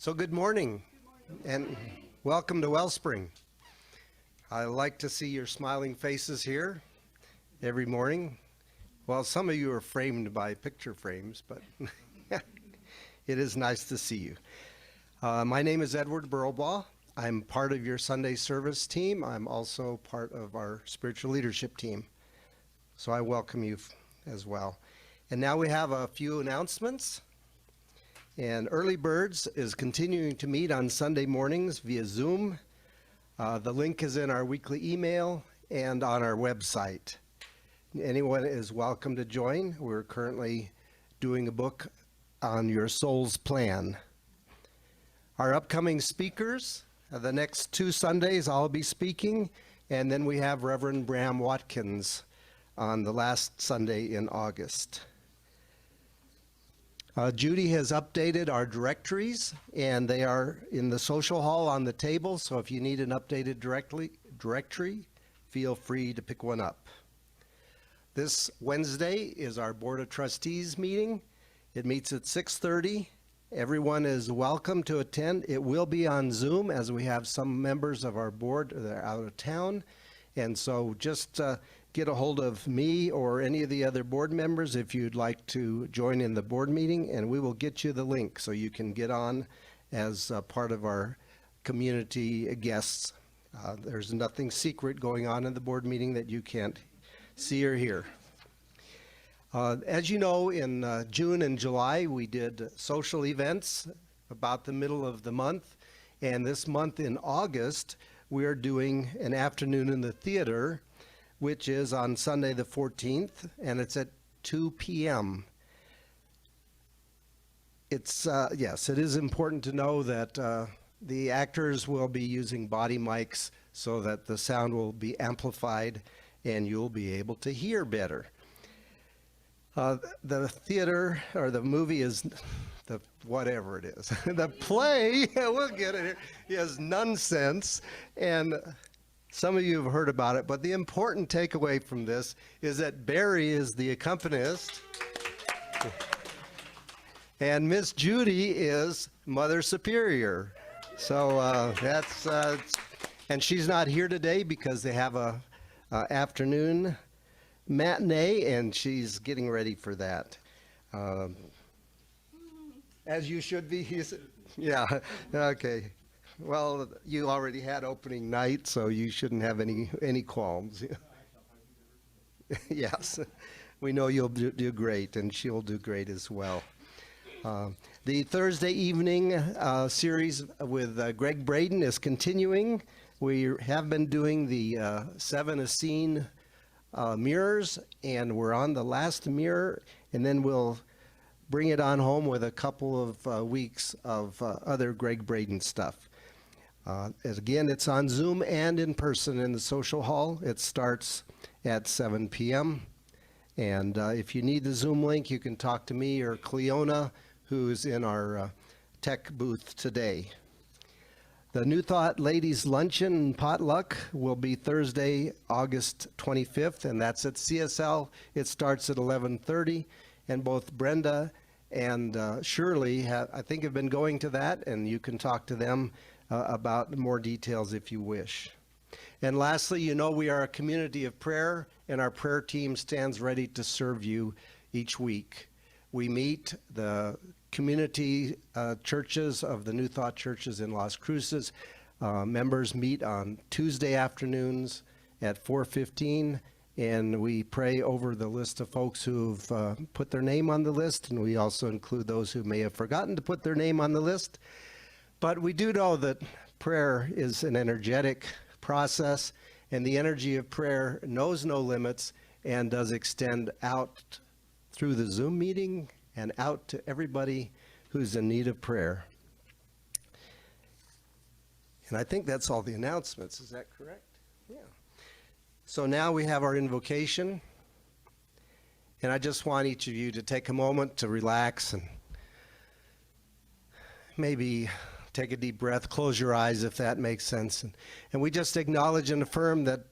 So good morning, and welcome to Wellspring. I like to see your smiling faces here every morning. Well, some of you are framed by picture frames, but it is nice to see you. My name is Edward Burlbaugh. I'm part of your Sunday service team. I'm also part of our spiritual leadership team. So I welcome you as well. And now we have a few announcements. And Early Birds is continuing to meet on Sunday mornings via Zoom. The link is in our weekly email and on our website. Anyone is welcome to join. We're currently doing a book on your soul's plan. Our upcoming speakers, the next 2 Sundays I'll be speaking, and then we have Reverend Bram Watkins on the last Sunday in August. Judy has updated our directories, and they are in the social hall on the table, so if you need an updated directory, feel free to pick one up. This Wednesday is our Board of Trustees meeting. It meets at 6:30. Everyone is welcome to attend. It will be on Zoom, as we have some members of our board that are out of town, and so just get a hold of me or any of the other board members if you'd like to join in the board meeting, and we will get you the link so you can get on as part of our community guests. There's nothing secret going on in the board meeting that you can't see or hear. As you know, in June and July, we did social events about the middle of the month, and this month in August, we are doing an afternoon in the theater, which is on Sunday the 14th, and it's at 2 p.m. It's, yes, it is important to know that the actors will be using body mics so that the sound will be amplified and you'll be able to hear better. The theater, or the movie is, whatever it is, the play, we'll get it here, is Nonsense, and some of you have heard about it, but the important takeaway from this is that Barry is the accompanist, and Miss Judy is Mother Superior. So that's, and she's not here today because they have a afternoon matinee, and she's getting ready for that. As you should be. Yeah, okay. Well, you already had opening night, so you shouldn't have any qualms. Yes, we know you'll do great, and she'll do great as well. The Thursday evening series with Greg Braden is continuing. We have been doing the 7 Essene mirrors, and we're on the last mirror, and then we'll bring it on home with a couple of weeks of other Greg Braden stuff. Again, it's on Zoom and in person in the social hall. It starts at 7 p.m. And if you need the Zoom link, you can talk to me or Cleona, who's in our tech booth today. The New Thought Ladies Luncheon and Potluck will be Thursday, August 25th, and that's at CSL. It starts at 11:30, and both Brenda and Shirley, I think, have been going to that, and you can talk to them about more details if you wish. And lastly, you know we are a community of prayer, and our prayer team stands ready to serve you each week. We meet the community churches of the New Thought churches in Las Cruces. Members meet on Tuesday afternoons at 4:15, and we pray over the list of folks who've put their name on the list, and we also include those who may have forgotten to put their name on the list. But we do know that prayer is an energetic process, and the energy of prayer knows no limits and does extend out through the Zoom meeting and out to everybody who's in need of prayer. And I think that's all the announcements. Is that correct? Yeah. So now we have our invocation, and I just want each of you to take a moment to relax and maybe take a deep breath, close your eyes if that makes sense. And we just acknowledge and affirm that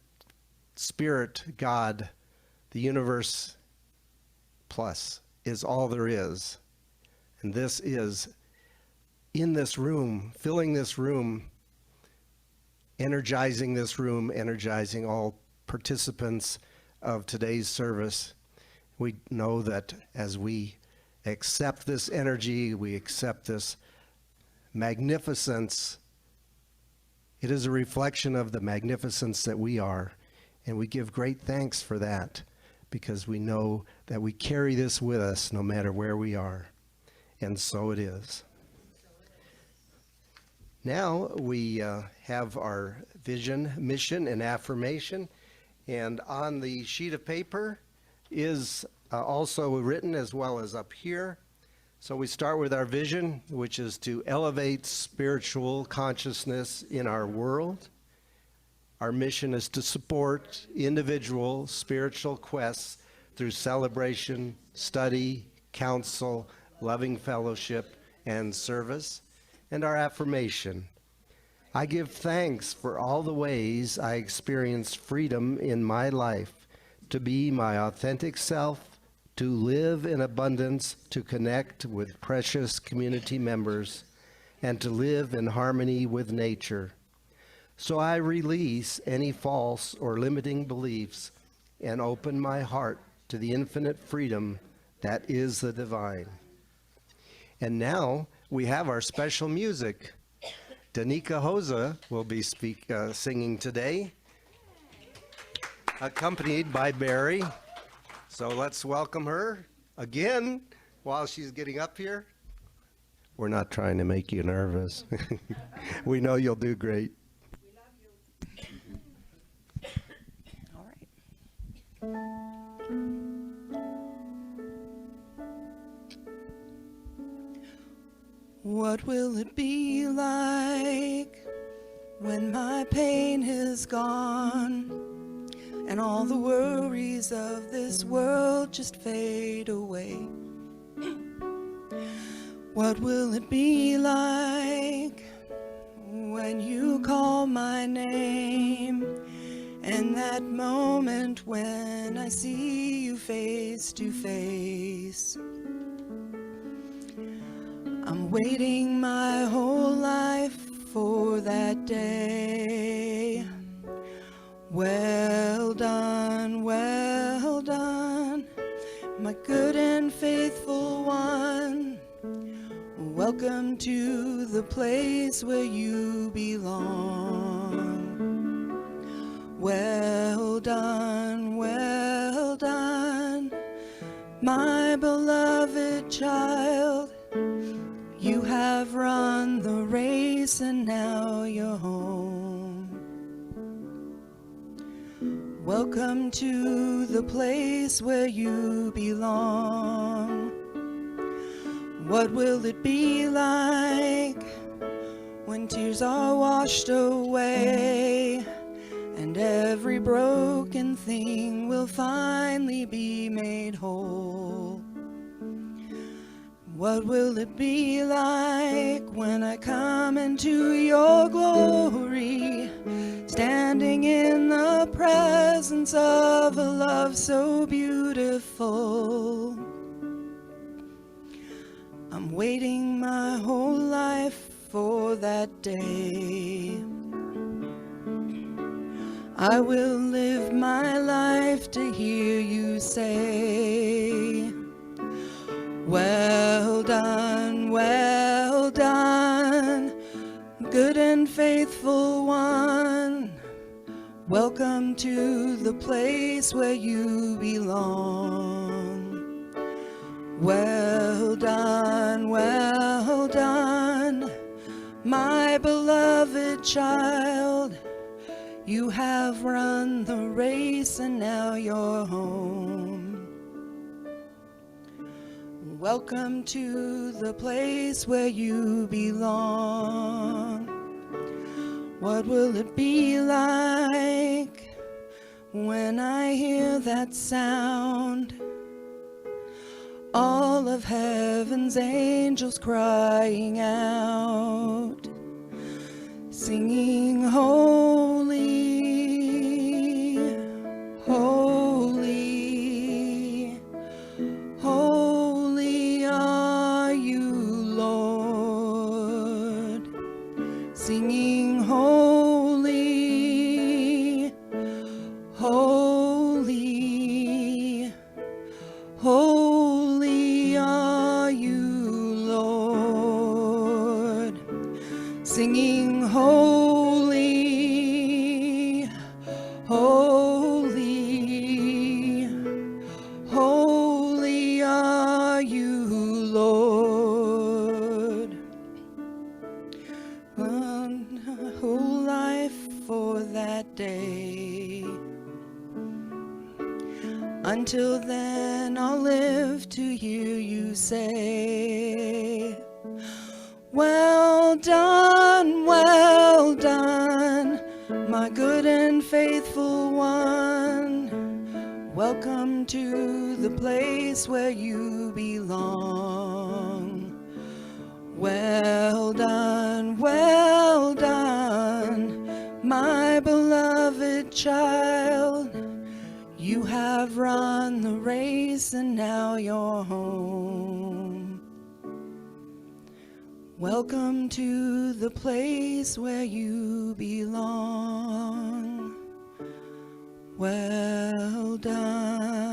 Spirit, God, the universe plus is all there is. And this is in this room, filling this room, energizing this room, energizing all participants of today's service. We know that as we accept this energy, we accept this magnificence, it is a reflection of the magnificence that we are. And we give great thanks for that, because we know that we carry this with us no matter where we are. And so it is. Now we have our vision, mission, and affirmation. And on the sheet of paper is also written, as well as up here. So we start with our vision, which is to elevate spiritual consciousness in our world. Our mission is to support individual spiritual quests through celebration, study, counsel, loving fellowship, and service. And our affirmation: I give thanks for all the ways I experience freedom in my life, to be my authentic self, to live in abundance, to connect with precious community members, and to live in harmony with nature. So I release any false or limiting beliefs and open my heart to the infinite freedom that is the divine. And now we have our special music. Danika Hosa will be singing today, accompanied by Barry. So let's welcome her again while she's getting up here. We're not trying to make you nervous. We know you'll do great. All right. What will it be like when my pain is gone and all the worries of this world just fade away? What will it be like when you call my name, and that moment when I see you face to face? I'm waiting my whole life for that day. Well done, my good and faithful one. Welcome to the place where you belong. Well done, my beloved child. You have run the race and now you're home. Welcome to the place where you belong. What will it be like when tears are washed away and every broken thing will finally be made whole? What will it be like when I come into your glory, standing in the presence of a love so beautiful? I'm waiting my whole life for that day. I will live my life to hear you say, well done, good and faithful one. Welcome to the place where you belong. Well done, my beloved child. You have run the race and now you're home. Welcome to the place where you belong. What will it be like when I hear that sound? All of heaven's angels crying out, singing holy, holy, holy are you, Lord. singing holy, holy, holy are you, Lord. One whole life for that day. Until then, I'll live to hear you say, well done, my good and faithful one. Welcome to the place where you belong. Well done, my beloved child. You have run the race and now you're home. Welcome to the place where you belong. Well done.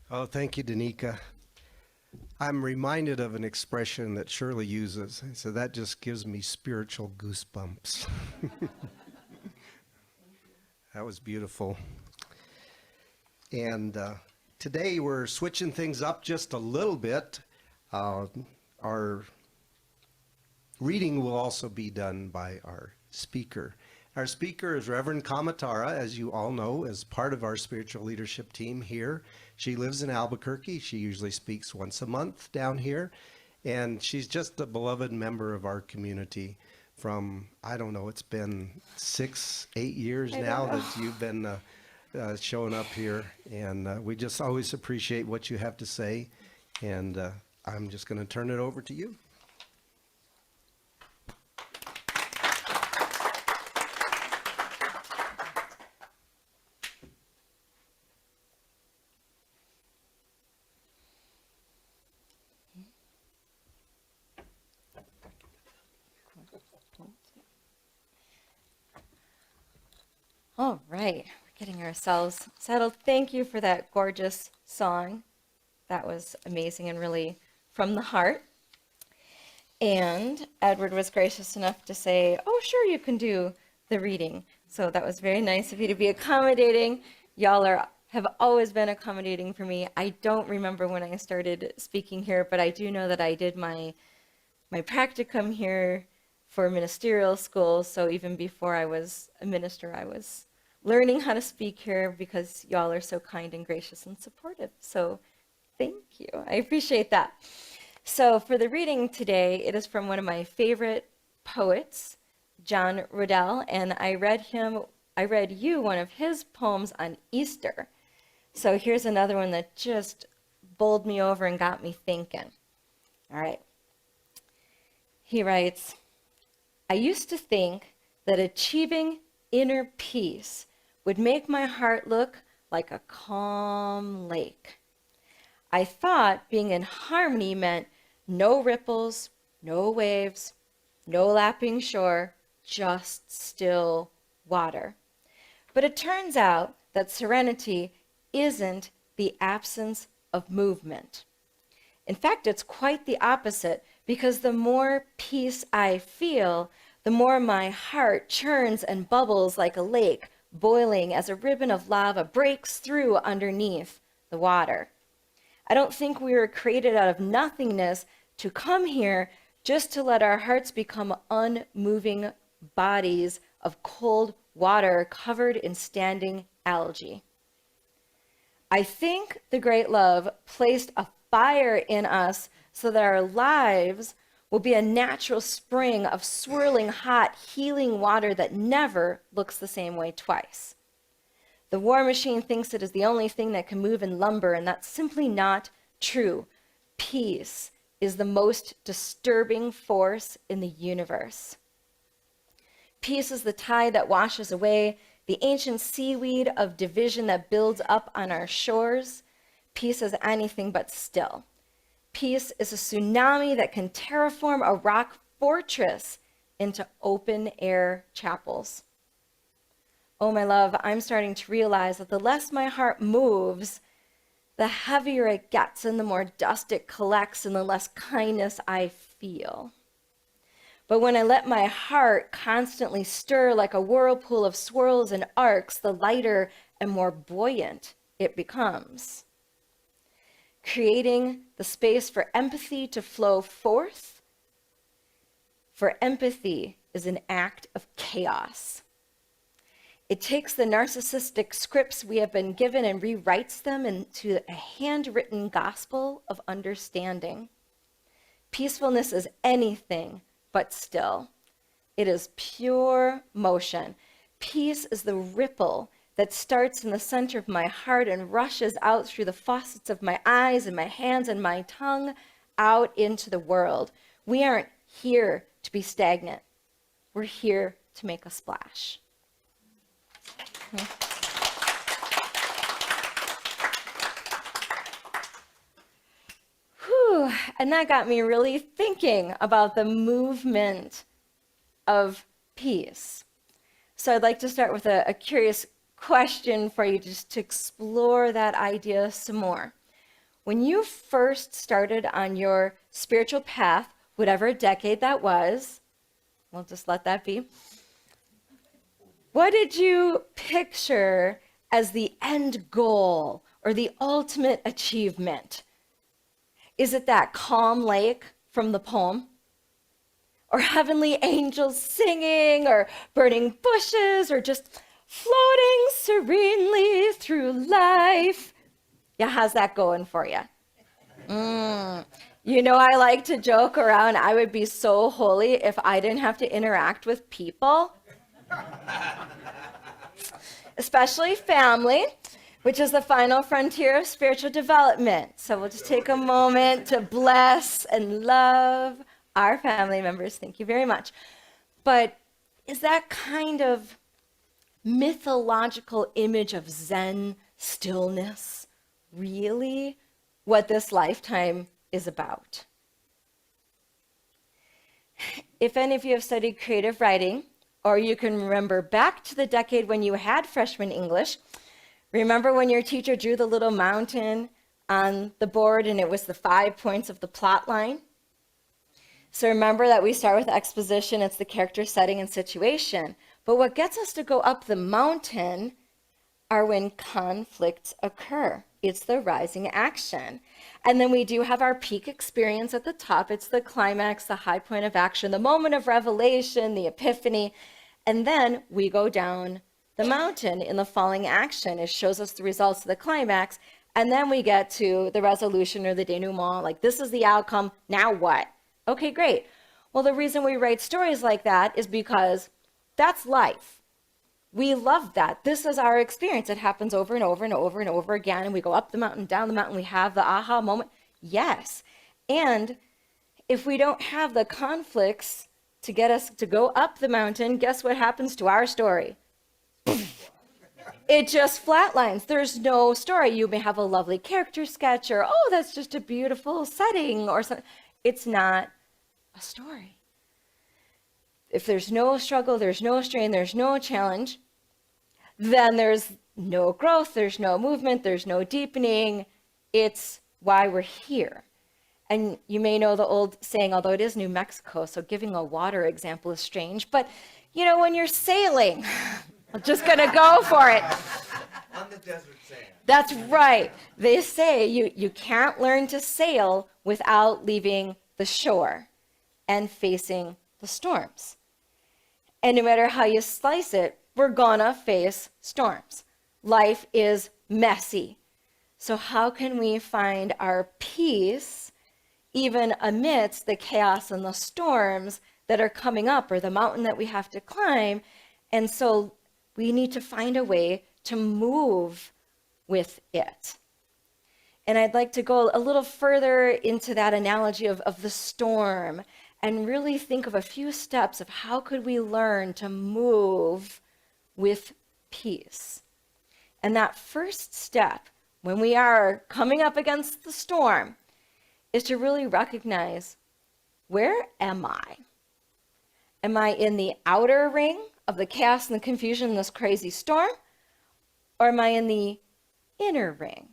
Oh, thank you, Danika. I'm reminded of an expression that Shirley uses, so that just gives me spiritual goosebumps. That was beautiful. And today we're switching things up just a little bit. Our reading will also be done by our speaker. Our speaker is Reverend Kamatara, as you all know, as part of our spiritual leadership team here. She lives in Albuquerque. She usually speaks once a month down here. And she's just a beloved member of our community from, I don't know, it's been 6, 8 years now that you've been showing up here. And we just always appreciate what you have to say. And I'm just going to turn it over to you. All right, we're getting ourselves settled. Thank you for that gorgeous song. That was amazing and really from the heart. And Edward was gracious enough to say, oh, sure, you can do the reading. So that was very nice of you to be accommodating. Y'all have always been accommodating for me. I don't remember when I started speaking here, but I do know that I did my practicum here for ministerial school. So even before I was a minister, I was learning how to speak here because y'all are so kind and gracious and supportive. So thank you. I appreciate that. So for the reading today, it is from one of my favorite poets, John Riddell, and I read you one of his poems on Easter. So here's another one that just bowled me over and got me thinking. All right. He writes, I used to think that achieving inner peace would make my heart look like a calm lake. I thought being in harmony meant no ripples, no waves, no lapping shore, just still water. But it turns out that serenity isn't the absence of movement. In fact, it's quite the opposite, because the more peace I feel, the more my heart churns and bubbles like a lake, boiling as a ribbon of lava breaks through underneath the water. I don't think we were created out of nothingness to come here just to let our hearts become unmoving bodies of cold water covered in standing algae. I think the great love placed a fire in us so that our lives will be a natural spring of swirling hot, healing water that never looks the same way twice. The war machine thinks it is the only thing that can move in lumber, and that's simply not true. Peace is the most disturbing force in the universe. Peace is the tide that washes away the ancient seaweed of division that builds up on our shores. Peace is anything but still. Peace is a tsunami that can terraform a rock fortress into open air chapels. Oh, my love, I'm starting to realize that the less my heart moves, the heavier it gets and the more dust it collects and the less kindness I feel. But when I let my heart constantly stir like a whirlpool of swirls and arcs, the lighter and more buoyant it becomes. Creating the space for empathy to flow forth. For empathy is an act of chaos. It takes the narcissistic scripts we have been given and rewrites them into a handwritten gospel of understanding. Peacefulness is anything but still. It is pure motion. Peace is the ripple that starts in the center of my heart and rushes out through the faucets of my eyes and my hands and my tongue out into the world. We aren't here to be stagnant. We're here to make a splash. Whew. And that got me really thinking about the movement of peace. So I'd like to start with a curious question for you just to explore that idea some more. When you first started on your spiritual path, whatever decade that was, we'll just let that be. What did you picture as the end goal or the ultimate achievement? Is it that calm lake from the poem? Or heavenly angels singing, or burning bushes, or just floating serenely through life? Yeah, how's that going for you? You know, I like to joke around. I would be so holy if I didn't have to interact with people. Especially family, which is the final frontier of spiritual development. So we'll just take a moment to bless and love our family members. Thank you very much. But is that kind of mythological image of Zen stillness really what this lifetime is about? If any of you have studied creative writing, or you can remember back to the decade when you had freshman English, remember when your teacher drew the little mountain on the board and it was the 5 points of the plot line? So remember that we start with exposition, it's the character, setting, and situation. But what gets us to go up the mountain are when conflicts occur. It's the rising action. And then we do have our peak experience at the top. It's the climax, the high point of action, the moment of revelation, the epiphany. And then we go down the mountain in the falling action. It shows us the results of the climax. And then we get to the resolution or the denouement, like this is the outcome, now what? Okay, great. Well, the reason we write stories like that is because that's life. We love that. This is our experience. It happens over and over and over and over again. And we go up the mountain, down the mountain. We have the aha moment. Yes. And if we don't have the conflicts to get us to go up the mountain, guess what happens to our story? It just flatlines. There's no story. You may have a lovely character sketch or, oh, that's just a beautiful setting or something. It's not a story. If there's no struggle, there's no strain, there's no challenge, then there's no growth, there's no movement, there's no deepening. It's why we're here. And you may know the old saying, although it is New Mexico, so giving a water example is strange, but you know, when you're sailing, I'm just gonna go for it. On the desert sand. That's right. They say you can't learn to sail without leaving the shore and facing the storms. And no matter how you slice it, we're gonna face storms. Life is messy. So how can we find our peace even amidst the chaos and the storms that are coming up, or the mountain that we have to climb? And so we need to find a way to move with it. And I'd like to go a little further into that analogy of the storm and really think of a few steps of how could we learn to move with peace. And that first step, when we are coming up against the storm, is to really recognize, where am I? Am I in the outer ring of the chaos and the confusion and this crazy storm? Or am I in the inner ring?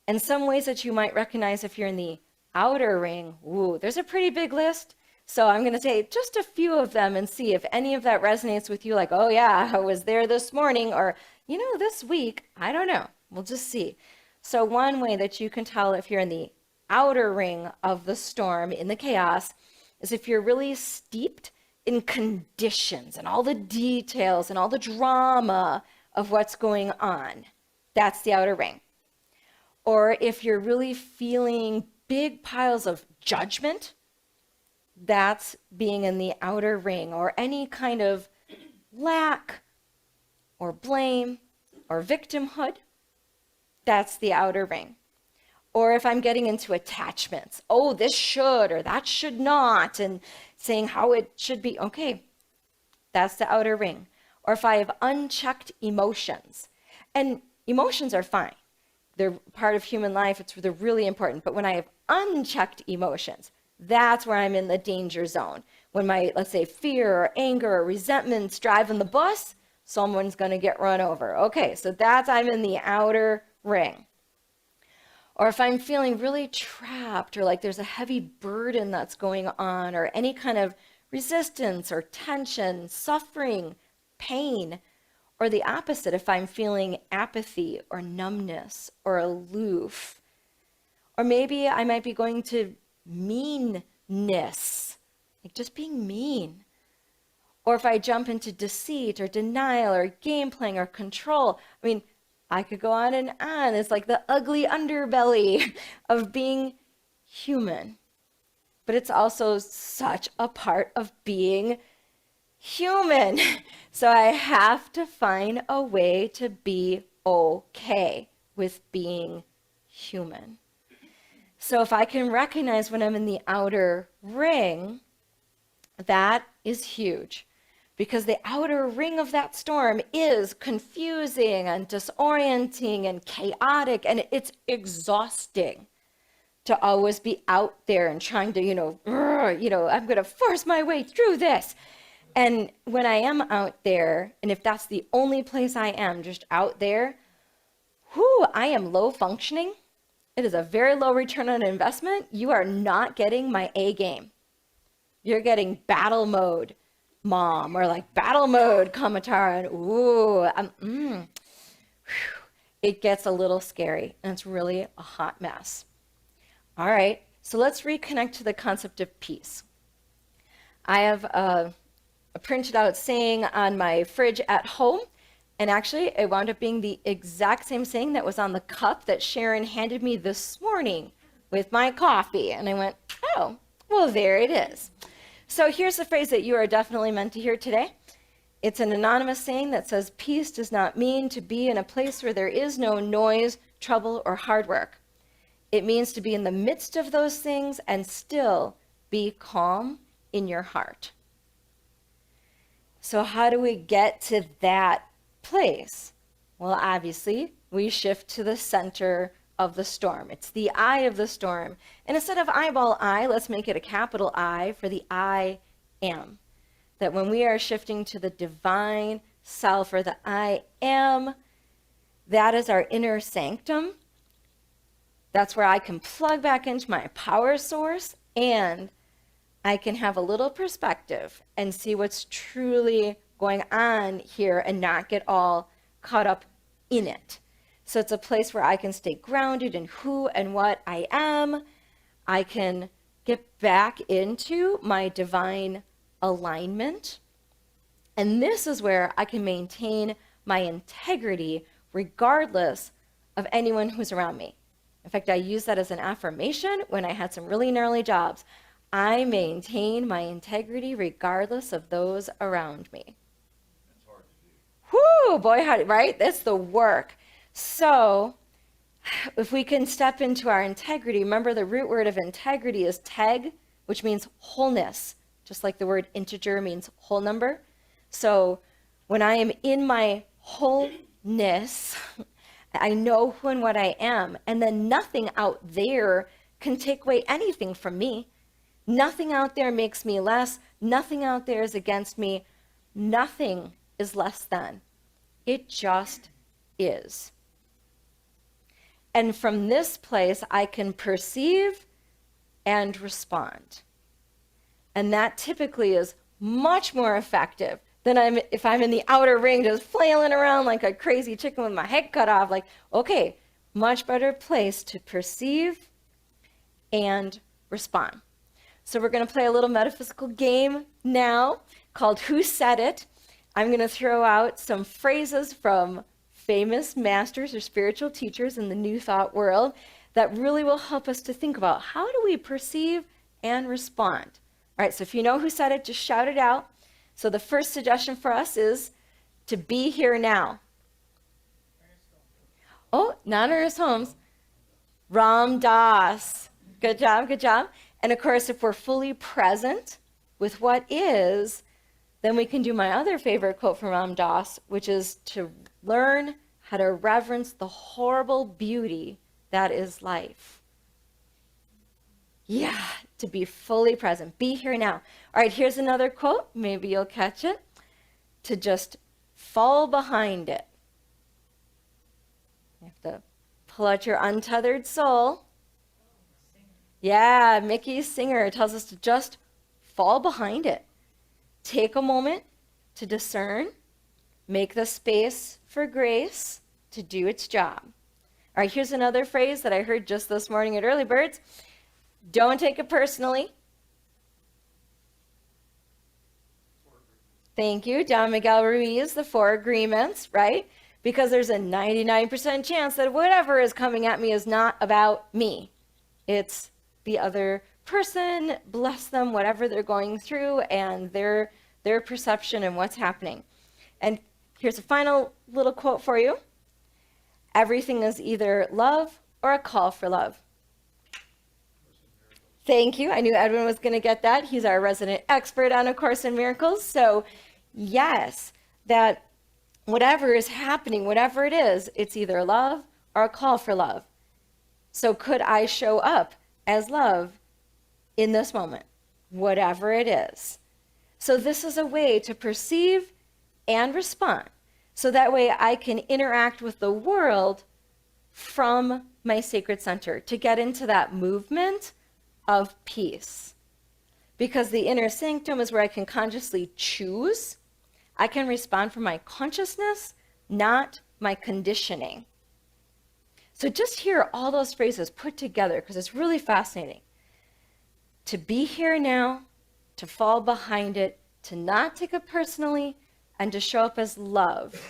And some ways that you might recognize if you're in the outer ring, ooh, there's a pretty big list. So I'm going to say just a few of them and see if any of that resonates with you, like, oh yeah, I was there this morning, or, this week, I don't know. We'll just see. So one way that you can tell if you're in the outer ring of the storm, in the chaos, is if you're really steeped in conditions and all the details and all the drama of what's going on. That's the outer ring. Or if you're really feeling big piles of judgment, that's being in the outer ring. Or any kind of lack or blame or victimhood, that's the outer ring. Or if I'm getting into attachments, oh, this should or that should not, and saying how it should be, okay, that's the outer ring. Or if I have unchecked emotions, and emotions are fine. They're part of human life. They're really important. But when I have unchecked emotions, that's where I'm in the danger zone. When my, let's say, fear or anger or resentment's driving the bus, someone's going to get run over. Okay, so I'm in the outer ring. Or if I'm feeling really trapped, or like there's a heavy burden that's going on, or any kind of resistance or tension, suffering, pain, or the opposite, if I'm feeling apathy or numbness or aloof, or maybe I might be going to meanness, like just being mean. Or if I jump into deceit or denial or game playing or control, I could go on and on. It's like the ugly underbelly of being human. But it's also such a part of being human. So I have to find a way to be okay with being human. So if I can recognize when I'm in the outer ring, that is huge. Because the outer ring of that storm is confusing and disorienting and chaotic, and it's exhausting to always be out there and trying to, I'm going to force my way through this. And when I am out there, and if that's the only place I am, just out there, I am low functioning. It is a very low return on investment. You are not getting my A game. You're getting battle mode, mom, or like battle mode, Kamatara, and it gets a little scary, and it's really a hot mess. All right, so let's reconnect to the concept of peace. I have a printed out saying on my fridge at home, and actually it wound up being the exact same saying that was on the cup that Sharon handed me this morning with my coffee, and I went, oh, well, there it is. So here's the phrase that you are definitely meant to hear today. It's an anonymous saying that says, peace does not mean to be in a place where there is no noise, trouble, or hard work. It means to be in the midst of those things and still be calm in your heart. So how do we get to that place? Well, obviously, we shift to the center of the storm. It's the eye of the storm. And instead of eyeball I, let's make it a capital I for the I am. That when we are shifting to the divine self, or the I am, that is our inner sanctum. That's where I can plug back into my power source, and I can have a little perspective and see what's truly going on here and not get all caught up in it. So it's a place where I can stay grounded in who and what I am. I can get back into my divine alignment. And this is where I can maintain my integrity regardless of anyone who's around me. In fact, I use that as an affirmation when I had some really gnarly jobs. I maintain my integrity regardless of those around me. That's hard to do. Whoo, boy, right? That's the work. So if we can step into our integrity, remember the root word of integrity is teg, which means wholeness, just like the word integer means whole number. So when I am in my wholeness, I know who and what I am, and then nothing out there can take away anything from me. Nothing out there makes me less. Nothing out there is against me. Nothing is less than. It just is. And from this place, I can perceive and respond. And that typically is much more effective than if I'm in the outer ring just flailing around like a crazy chicken with my head cut off. Like, okay, much better place to perceive and respond. So we're going to play a little metaphysical game now called Who Said It? I'm going to throw out some phrases from famous masters or spiritual teachers in the New Thought world that really will help us to think about how do we perceive and respond. All right, so if you know who said it, just shout it out. So the first suggestion for us is to be here now. Oh, not Ernest Holmes. Ram Dass. Good job, good job. And of course, if we're fully present with what is, then we can do my other favorite quote from Ram Dass, which is to learn how to reverence the horrible beauty that is life. Yeah, to be fully present. Be here now. All right, here's another quote. Maybe you'll catch it. To just fall behind it. You have to pull out your untethered soul. Yeah, Mickey Singer tells us to just fall behind it. Take a moment to discern. Make the space for grace to do its job. All right, here's another phrase that I heard just this morning at Early Birds. Don't take it personally. Thank you, Don Miguel Ruiz, the 4 agreements, right? Because there's a 99% chance that whatever is coming at me is not about me. It's the other person, bless them, whatever they're going through, and their perception and what's happening. And here's a final little quote for you. Everything is either love or a call for love. Thank you. I knew Edwin was going to get that. He's our resident expert on A Course in Miracles. So yes, that whatever is happening, whatever it is, it's either love or a call for love. So could I show up as love in this moment, whatever it is? So this is a way to perceive and respond. So that way I can interact with the world from my sacred center to get into that movement of peace. Because the inner sanctum is where I can consciously choose. I can respond from my consciousness, not my conditioning. So just hear all those phrases put together because it's really fascinating. To be here now, to fall behind it, to not take it personally, and to show up as love.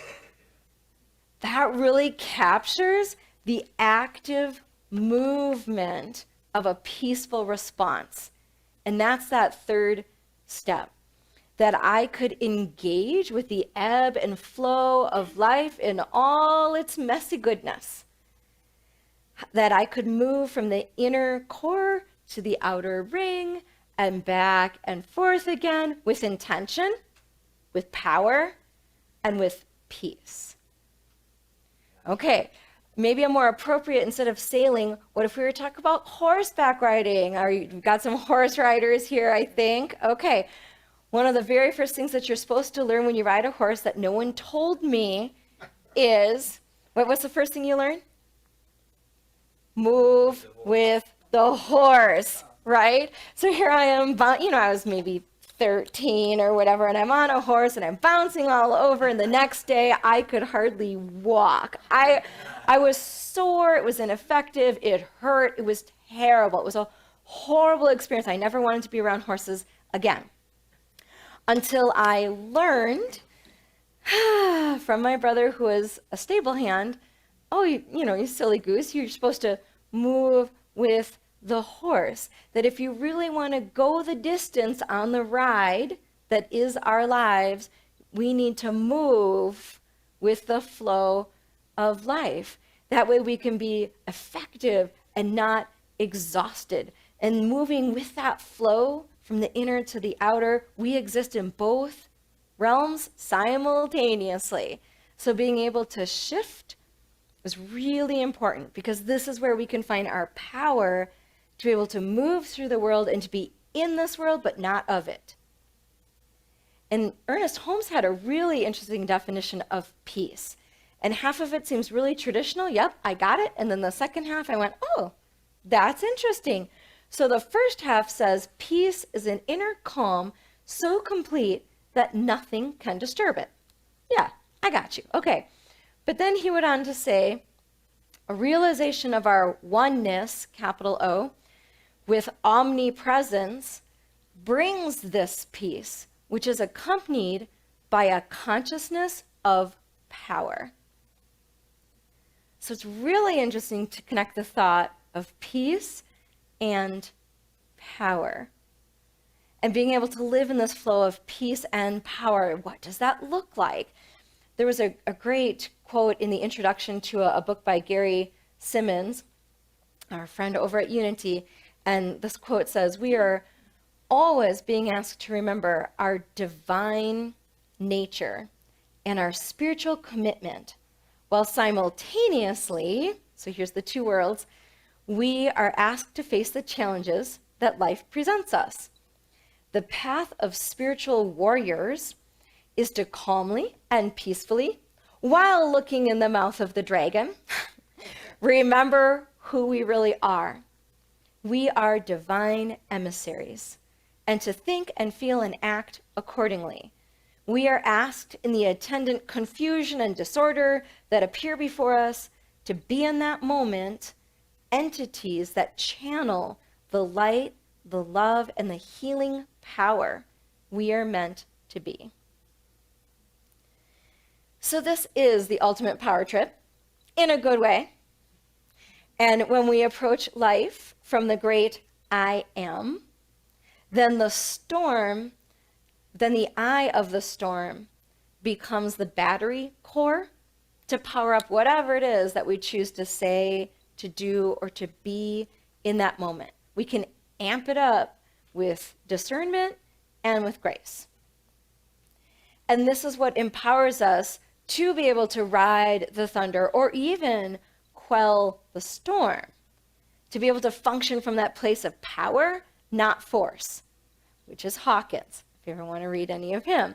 That really captures the active movement of a peaceful response. And that's that third step. That I could engage with the ebb and flow of life in all its messy goodness. That I could move from the inner core to the outer ring and back and forth again with intention, with power, and with peace. Okay, maybe a more appropriate, instead of sailing, what if we were talking about horseback riding? We've got some horse riders here, I think. Okay, one of the very first things that you're supposed to learn when you ride a horse that no one told me is, what's the first thing you learn? Move with the horse, right? So here I am, I was maybe 13 or whatever, and I'm on a horse and I'm bouncing all over, and the next day I could hardly walk. I was sore, it was ineffective, it hurt, it was terrible. It was a horrible experience. I never wanted to be around horses again. Until I learned from my brother, who was a stable hand, you silly goose, you're supposed to move with the horse. That if you really want to go the distance on the ride that is our lives, we need to move with the flow of life. That way we can be effective and not exhausted. And moving with that flow from the inner to the outer, we exist in both realms simultaneously. So being able to shift is really important, because this is where we can find our power to be able to move through the world and to be in this world, but not of it. And Ernest Holmes had a really interesting definition of peace. And half of it seems really traditional. Yep, I got it. And then the second half, I went, oh, that's interesting. So the first half says, peace is an inner calm so complete that nothing can disturb it. Yeah, I got you. Okay. But then he went on to say, a realization of our oneness, capital O, with omnipresence brings this peace, which is accompanied by a consciousness of power. So it's really interesting to connect the thought of peace and power. And being able to live in this flow of peace and power. What does that look like? There was a great quote in the introduction to a book by Gary Simmons, our friend over at Unity. And this quote says, we are always being asked to remember our divine nature and our spiritual commitment, while simultaneously, so here's the two worlds, we are asked to face the challenges that life presents us. The path of spiritual warriors is to calmly and peacefully, while looking in the mouth of the dragon, remember who we really are. We are divine emissaries, and to think and feel and act accordingly. We are asked in the attendant confusion and disorder that appear before us to be in that moment entities that channel the light, the love, and the healing power we are meant to be. So this is the ultimate power trip in a good way. And when we approach life from the great I am, then the storm, then the eye of the storm becomes the battery core to power up whatever it is that we choose to say, to do, or to be in that moment. We can amp it up with discernment and with grace. And this is what empowers us to be able to ride the thunder or even quell the storm, to be able to function from that place of power, not force, which is Hawkins, if you ever want to read any of him.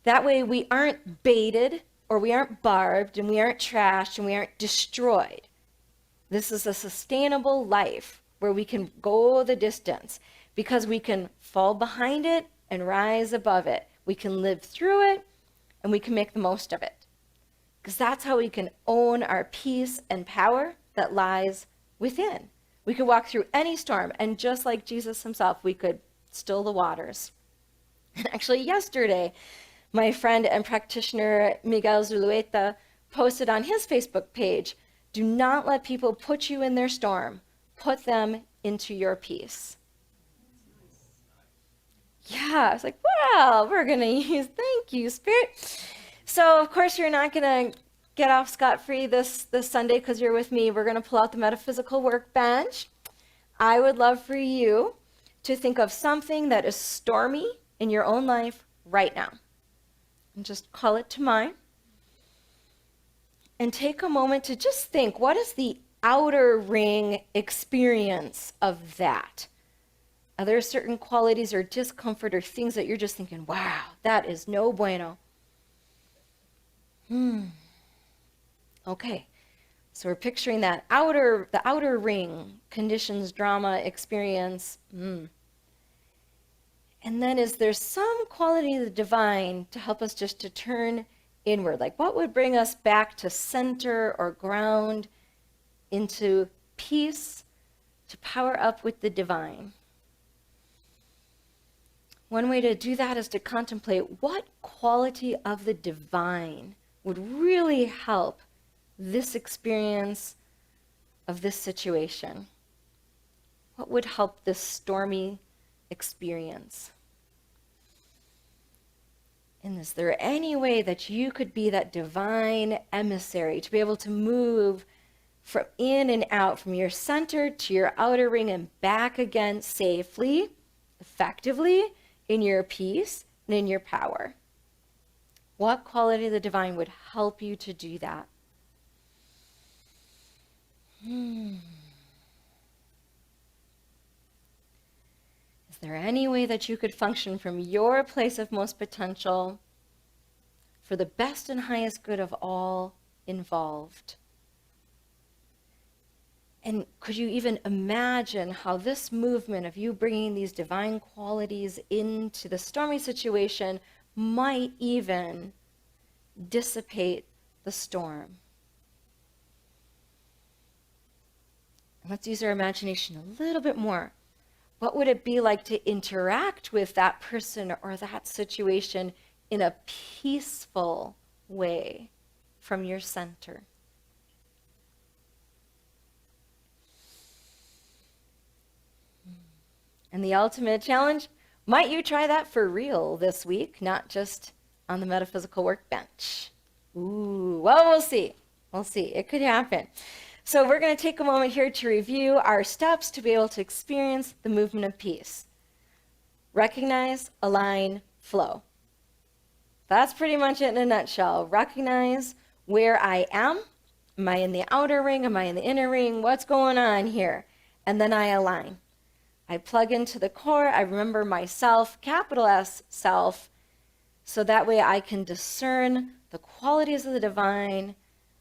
That way we aren't baited or we aren't barbed and we aren't trashed and we aren't destroyed. This is a sustainable life where we can go the distance because we can fall behind it and rise above it. We can live through it and we can make the most of it. Because that's how we can own our peace and power that lies within. We could walk through any storm, and just like Jesus himself, we could still the waters. And actually yesterday, my friend and practitioner Miguel Zulueta posted on his Facebook page, do not let people put you in their storm. Put them into your peace. Yeah, I was like, well, we're going to use, thank you, Spirit. So, of course, you're not going to get off scot-free this Sunday because you're with me. We're going to pull out the metaphysical workbench. I would love for you to think of something that is stormy in your own life right now. And just call it to mind. And take a moment to just think, what is the outer ring experience of that? Are there certain qualities or discomfort or things that you're just thinking, wow, that is no bueno? Okay, so we're picturing that the outer ring, conditions, drama, experience. And then is there some quality of the divine to help us just to turn inward? Like what would bring us back to center or ground, into peace, to power up with the divine? One way to do that is to contemplate what quality of the divine would really help this experience of this situation. What would help this stormy experience? And is there any way that you could be that divine emissary to be able to move from in and out, from your center to your outer ring and back again safely, effectively, in your peace and in your power? What quality of the divine would help you to do that? Is there any way that you could function from your place of most potential for the best and highest good of all involved? And could you even imagine how this movement of you bringing these divine qualities into the stormy situation might even dissipate the storm? Let's use our imagination a little bit more. What would it be like to interact with that person or that situation in a peaceful way from your center? And the ultimate challenge, might you try that for real this week, not just on the metaphysical workbench? Ooh, well, we'll see. We'll see. It could happen. So we're going to take a moment here to review our steps to be able to experience the movement of peace. Recognize, align, flow. That's pretty much it in a nutshell. Recognize where I am. Am I in the outer ring? Am I in the inner ring? What's going on here? And then I align. I plug into the core. I remember myself, capital S, self, so that way I can discern the qualities of the divine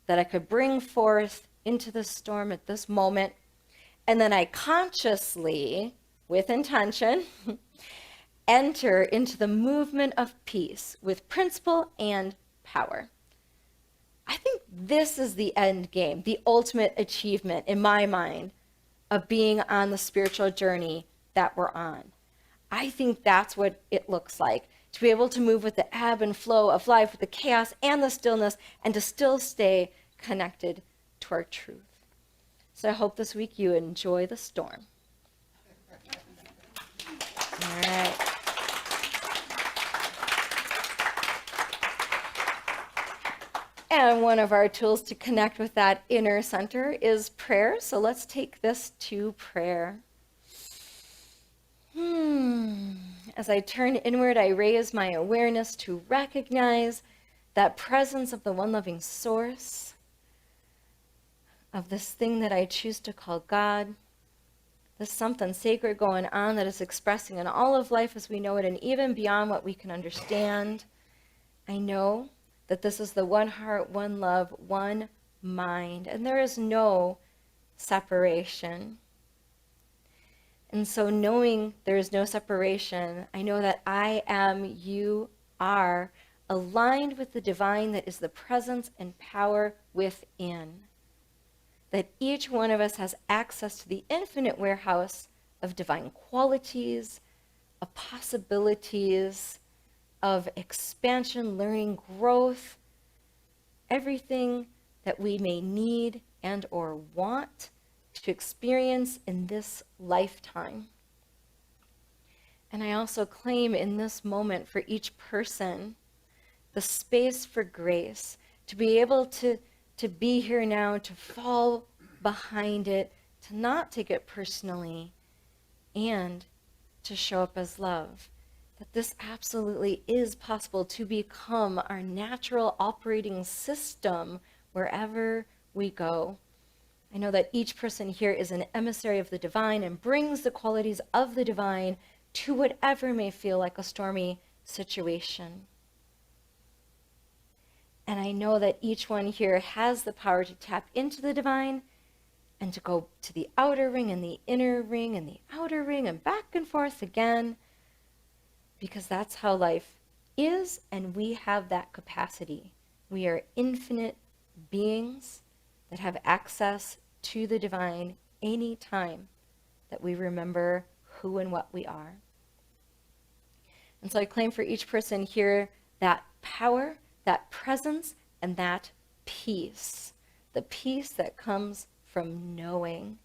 that I could bring forth into the storm at this moment. And then I consciously, with intention, enter into the movement of peace with principle and power. I think this is the end game, the ultimate achievement in my mind of being on the spiritual journey that we're on. I think that's what it looks like, to be able to move with the ebb and flow of life, with the chaos and the stillness, and to still stay connected to our truth. So I hope this week you enjoy the storm. All right. And one of our tools to connect with that inner center is prayer. So let's take this to prayer. As I turn inward, I raise my awareness to recognize that presence of the one loving source, of this thing that I choose to call God. There's something sacred going on that is expressing in all of life as we know it, and even beyond what we can understand. I know that this is the one heart, one love, one mind, and there is no separation. And so knowing there is no separation, I know that I am, you are, aligned with the divine that is the presence and power within. That each one of us has access to the infinite warehouse of divine qualities, of possibilities, of expansion, learning, growth, everything that we may need and or want to experience in this lifetime. And I also claim in this moment for each person the space for grace, to be able to be here now, to fall behind it, to not take it personally, and to show up as love. That this absolutely is possible to become our natural operating system wherever we go. I know that each person here is an emissary of the divine and brings the qualities of the divine to whatever may feel like a stormy situation. And I know that each one here has the power to tap into the divine and to go to the outer ring and the inner ring and the outer ring and back and forth again, because that's how life is, and we have that capacity. We are infinite beings that have access to the divine any time that we remember who and what we are. And so I claim for each person here that power, that presence, and that peace. The peace that comes from knowing.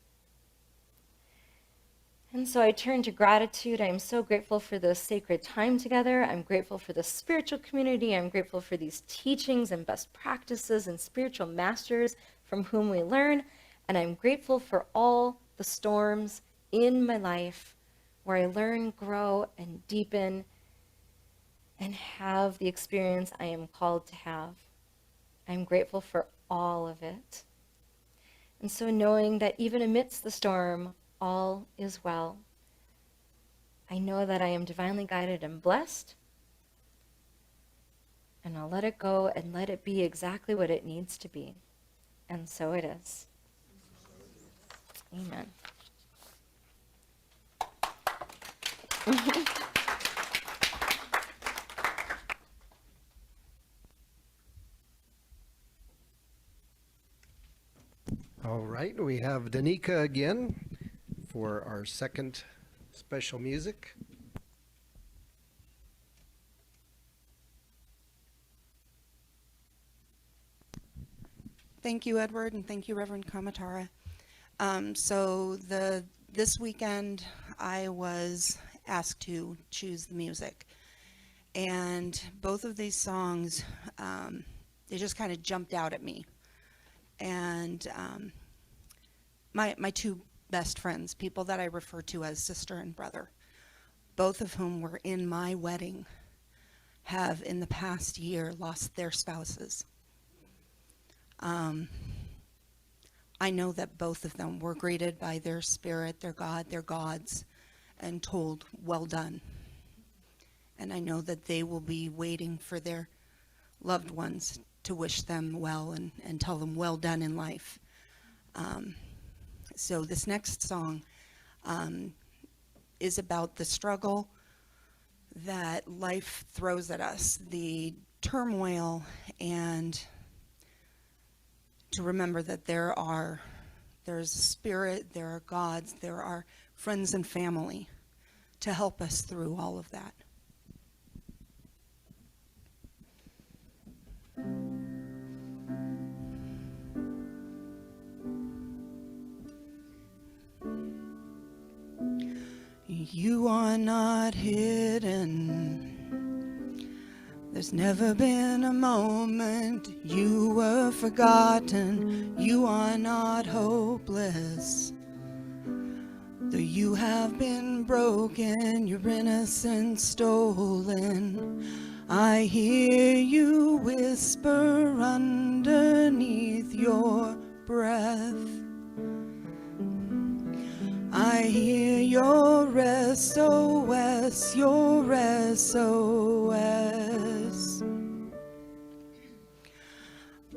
And so I turn to gratitude. I am so grateful for this sacred time together. I'm grateful for the spiritual community. I'm grateful for these teachings and best practices and spiritual masters from whom we learn. And I'm grateful for all the storms in my life where I learn, grow, and deepen and have the experience I am called to have. I'm grateful for all of it. And so knowing that even amidst the storm, all is well. I know that I am divinely guided and blessed. And I'll let it go and let it be exactly what it needs to be. And so it is. Amen. All right, we have Danika again for our second special music. Thank you, Edward, and thank you, Reverend Kamatara. This weekend, I was asked to choose the music, and both of these songs, they just kind of jumped out at me. And my two best friends, people that I refer to as sister and brother, both of whom were in my wedding, have in the past year lost their spouses. I know that both of them were greeted by their spirit, their God, their gods, and told, well done. And I know that they will be waiting for their loved ones to wish them well and tell them well done in life. So this next song is about the struggle that life throws at us, the turmoil, and to remember that there's a spirit, there are gods, there are friends and family to help us through all of that. You are not hidden. There's never been a moment you were forgotten. You are not hopeless. Though you have been broken, your innocence stolen, I hear you whisper underneath your breath. I hear your SOS, your SOS.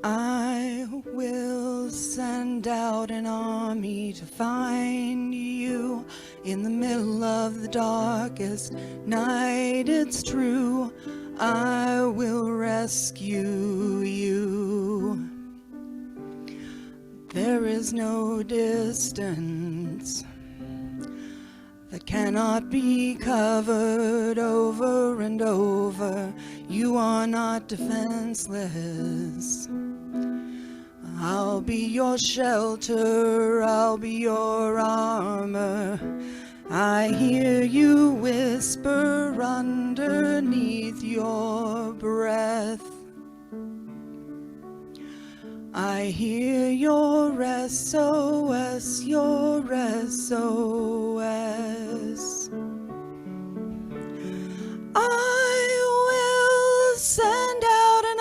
I will send out an army to find you in the middle of the darkest night. It's true, I will rescue you. There is no distance that cannot be covered over and over. You are not defenseless. I'll be your shelter, I'll be your armor. I hear you whisper underneath your breath. I hear your SOS, your SOS. I will send out an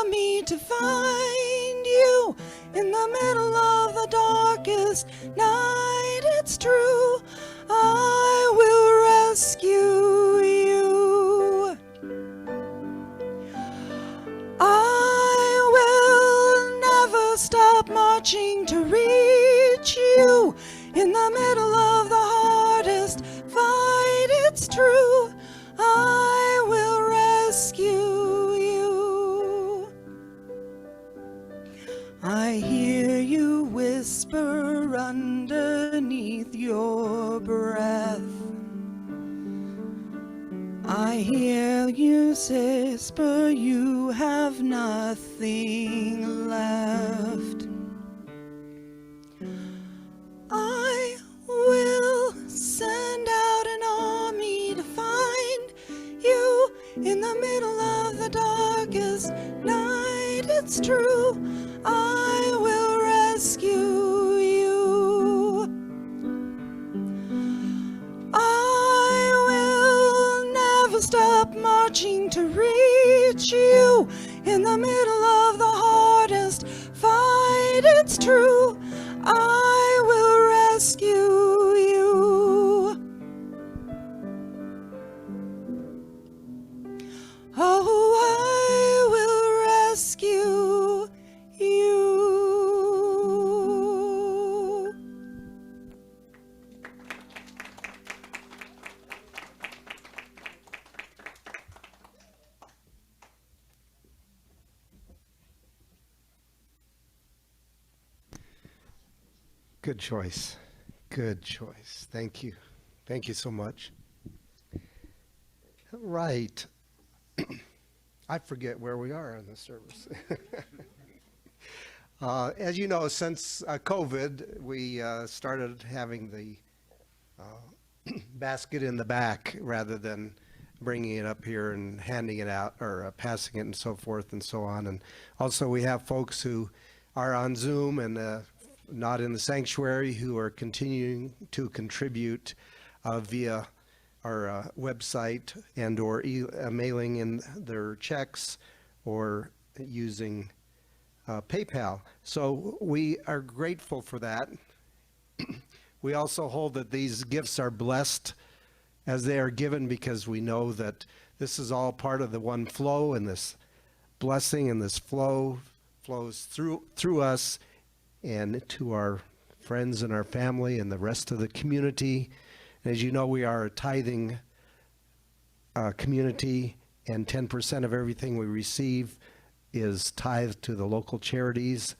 army to find you in the middle of the darkest night. It's true, I will rescue you. I will never stop marching to reach you in the middle of the hardest fight. It's true, I will rescue you. I hear you whisper underneath your breath. I hear you whisper you have nothing left. I will send out an army to find you in the middle of the darkest night. It's true, I will rescue you. I will never stop marching to reach you in the middle of the hardest fight. It's true, I will rescue you. Good choice. Good choice. Thank you. Thank you so much. All right. I forget where we are in the service. As you know, since COVID, we started having the basket in the back rather than bringing it up here and handing it out or passing it and so forth and so on. And also we have folks who are on Zoom and not in the sanctuary who are continuing to contribute via our website and or mailing in their checks or using PayPal. So we are grateful for that. We also hold that these gifts are blessed as they are given because we know that this is all part of the one flow, and this blessing and this flow flows through us and to our friends and our family and the rest of the community. And as you know, we are a tithing community, and 10% of everything we receive is tithed to the local charities.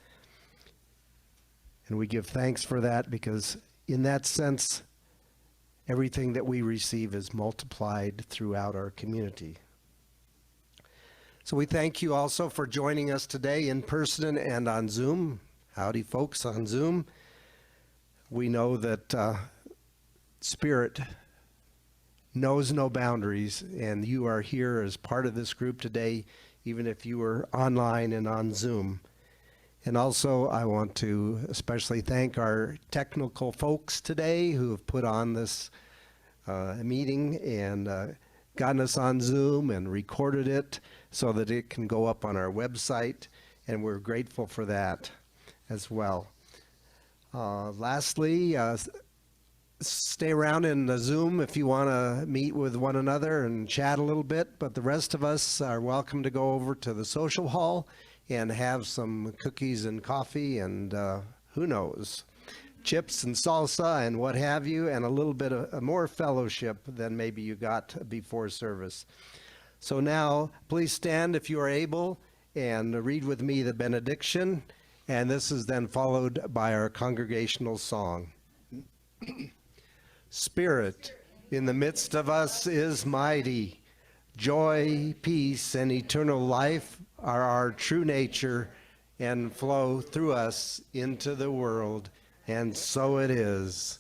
And we give thanks for that because in that sense, everything that we receive is multiplied throughout our community. So we thank you also for joining us today in person and on Zoom. Howdy, folks on Zoom. We know that Spirit knows no boundaries, and you are here as part of this group today, even if you were online and on Zoom. And also, I want to especially thank our technical folks today who have put on this meeting and gotten us on Zoom and recorded it so that it can go up on our website, and we're grateful for that as well. Lastly, stay around in the Zoom if you want to meet with one another and chat a little bit, but the rest of us are welcome to go over to the social hall and have some cookies and coffee and who knows, chips and salsa and what have you, and a little bit of more fellowship than maybe you got before service. So now, please stand if you are able and read with me the benediction, and this is then followed by our congregational song. Spirit in the midst of us is mighty. Joy, peace, and eternal life are our true nature and flow through us into the world. And so it is.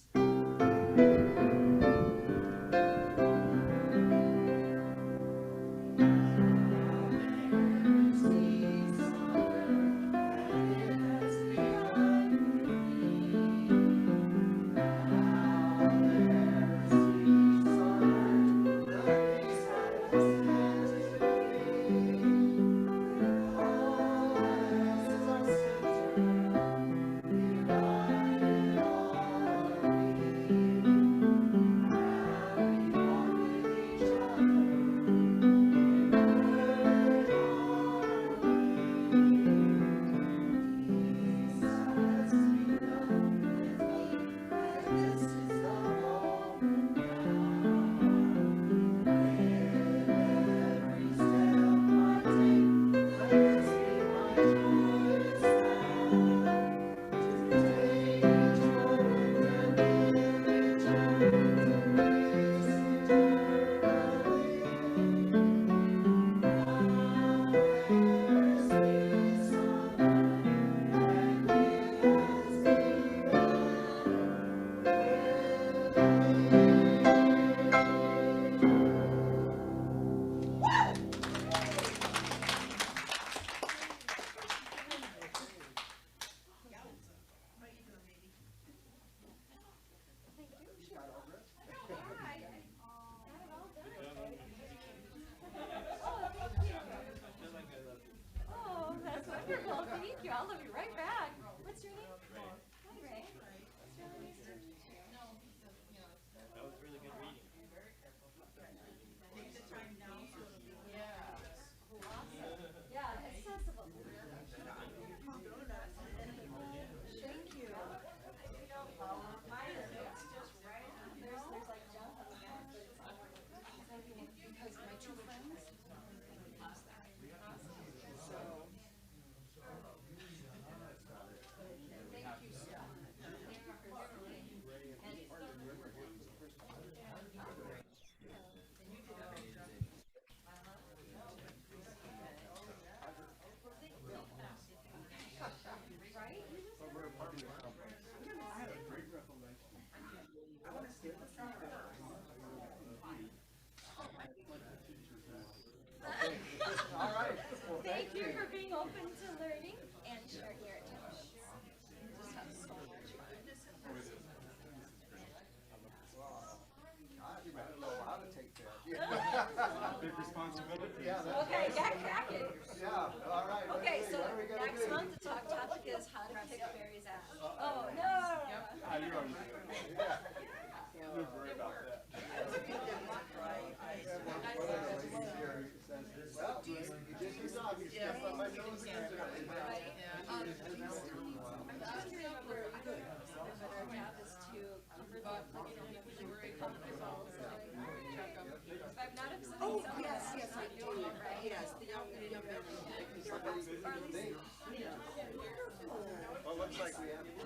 we have